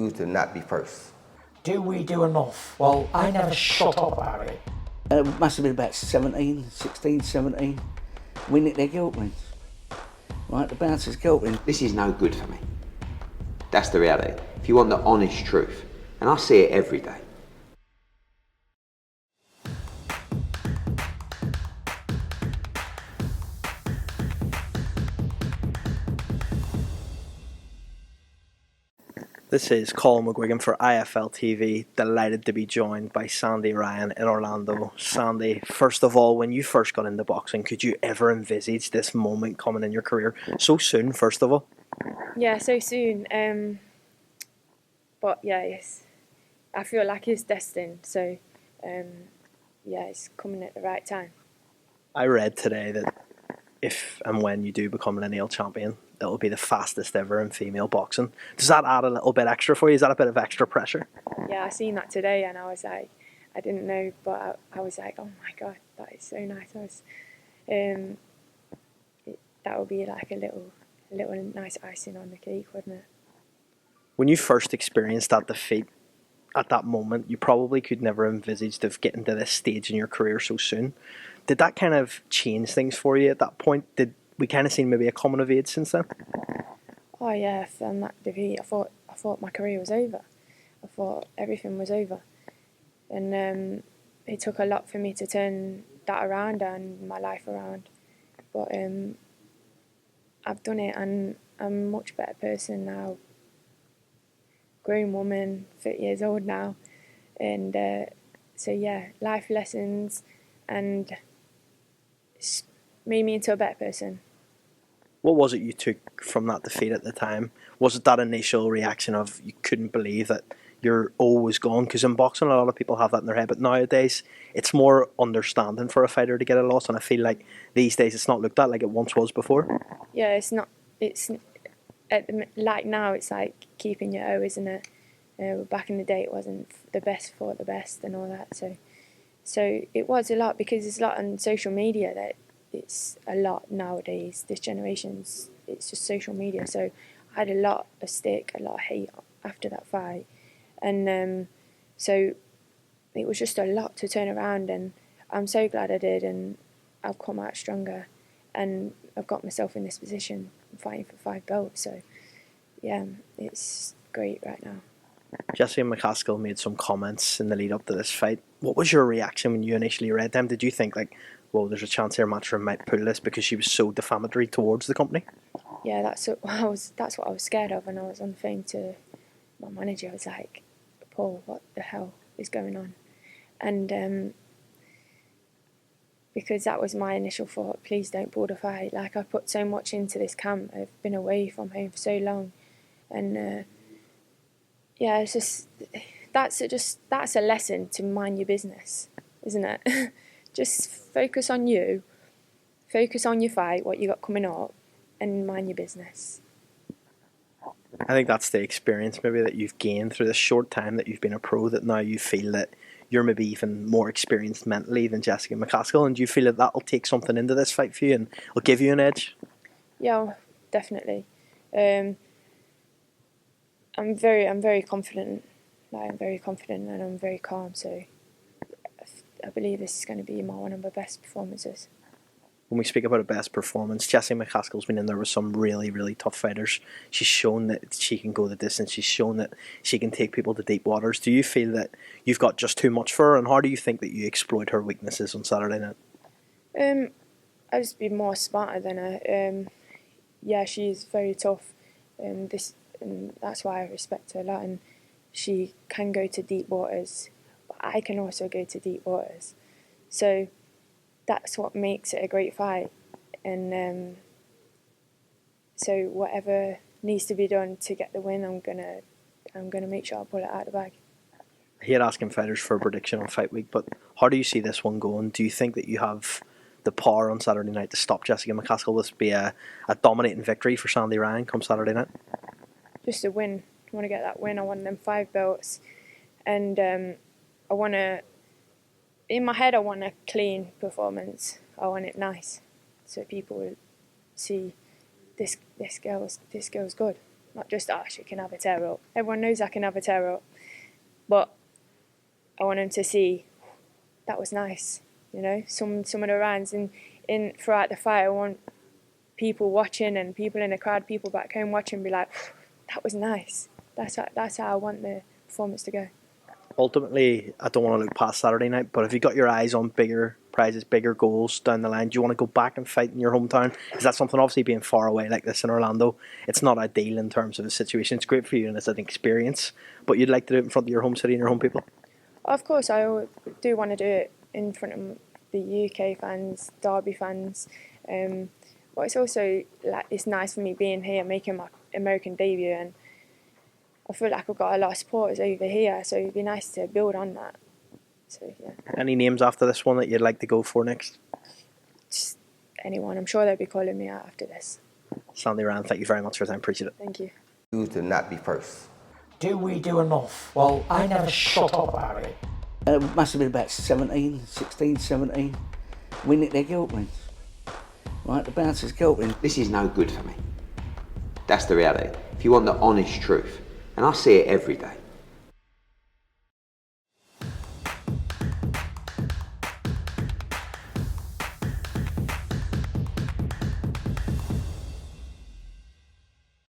choose to not be first. Do we do enough? Well, I never shut up about it. It must have been about 16, 17. We nicked their guilt rings. Right, the bouncer's guilt ring. This is no good for me. That's the reality. If you want the honest truth, and I see it every day. This is Colin McGuigan for IFL TV. Delighted to be joined by Sandy Ryan in Orlando. Sandy, first of all, when you first got into boxing, could you ever envisage this moment coming in your career so soon, first of all? Yeah, so soon. But yeah, I feel like it's destined. So yeah, it's coming at the right time. I read today that if and when you do become lineal champion, it'll be the fastest ever in female boxing. Does that add a little bit extra for you? Is that a bit of extra pressure? Yeah, I seen that today, and I was like, I didn't know, but I was like, oh my god, that is so nice. That would be like a little nice icing on the cake, wouldn't it? When you first experienced that defeat, at that moment, you probably could never envisage of getting to this stage in your career so soon. Did that kind of change things for you at that point? Did we kind of seen maybe a coming of age since then? Oh yeah, from that defeat, I thought my career was over. I thought everything was over, and it took a lot for me to turn that around and my life around. But I've done it, and I'm a much better person now. Grown woman, 30 years old now, and so yeah, life lessons, and it's made me into a better person. What was it you took from that defeat at the time? Was it that initial reaction of you couldn't believe that you're always gone? Because in boxing, a lot of people have that in their head, but nowadays it's more understanding for a fighter to get a loss, and I feel like these days it's not looked at like it once was before. Yeah, it's not. It's like now. It's like keeping your O, isn't it? Back in the day, it wasn't the best for the best and all that. So it was a lot, because it's a lot on social media that. It's a lot nowadays. This generation's, it's just social media. So I had a lot of stick, a lot of hate after that fight, and so it was just a lot to turn around. And I'm so glad I did, and I've come out stronger, and I've got myself in this position, fighting for 5 belts. So yeah, it's great right now. Jessica McCaskill made some comments in the lead up to this fight. What was your reaction when you initially read them? Did you think like, well, there's a chance here Matchroom might pull this because she was so defamatory towards the company? Yeah, that's what I was scared of, and I was on the phone to my manager. I was like, Paul, what the hell is going on? And because that was my initial thought, please don't pull the fight. Like, I put so much into this camp. I've been away from home for so long, and yeah, it's just that's a lesson to mind your business, isn't it? Just focus on you, focus on your fight, what you got coming up, and mind your business. I think that's the experience maybe that you've gained through this short time that you've been a pro, that now you feel that you're maybe even more experienced mentally than Jessica McCaskill, and do you feel that that'll take something into this fight for you and will give you an edge? Yeah, definitely. I'm very confident. Like, I'm very confident, and I'm very calm. So I believe this is going to be one of my best performances. When we speak about a best performance, Jessica McCaskill's been in there with some really, really tough fighters. She's shown that she can go the distance. She's shown that she can take people to deep waters. Do you feel that you've got just too much for her, and how do you think that you exploit her weaknesses on Saturday night? I've just been more smarter than her. Yeah, she's very tough, and that's why I respect her a lot. And she can go to deep waters, but I can also go to deep waters. So that's what makes it a great fight. And so whatever needs to be done to get the win, I'm gonna make sure I pull it out of the bag. I hate asking fighters for a prediction on fight week, but how do you see this one going? Do you think that you have the power on Saturday night to stop Jessica McCaskill? Will this be a dominating victory for Sandy Ryan come Saturday night? Just a win. I want to get that win. I want them 5 belts, and I want to. In my head, I want a clean performance. I want it nice, so people will see this girl's good. Not just, oh, she can have a tear up. Everyone knows I can have a tear up. But I want them to see that was nice. You know, some of the rounds in throughout the fight, I want people watching and people in the crowd, people back home watching, be like, that was nice. That's how I want the performance to go. Ultimately, I don't want to look past Saturday night, but if you got your eyes on bigger prizes, bigger goals down the line, do you want to go back and fight in your hometown? Is that something, obviously being far away like this in Orlando, it's not ideal in terms of the situation. It's great for you and it's an experience, but you'd like to do it in front of your home city and your home people? Of course, I do want to do it in front of the UK fans, Derby fans. But it's also like it's nice for me being here, making my American debut, and I feel like I've got a lot of supporters over here, so it'd be nice to build on that. So yeah. Any names after this one that you'd like to go for next? Just anyone. I'm sure they'll be calling me out after this. Sandy Rand, thank you very much for your time. Appreciate it. Thank you. You to not be first. Do we do enough? Well, I never shut up about it. It must have been about 16, 17. We nicked their guilt rings. Right, the bouncers' guilt rings. This is no good for me. That's the reality. If you want the honest truth, and I see it every day.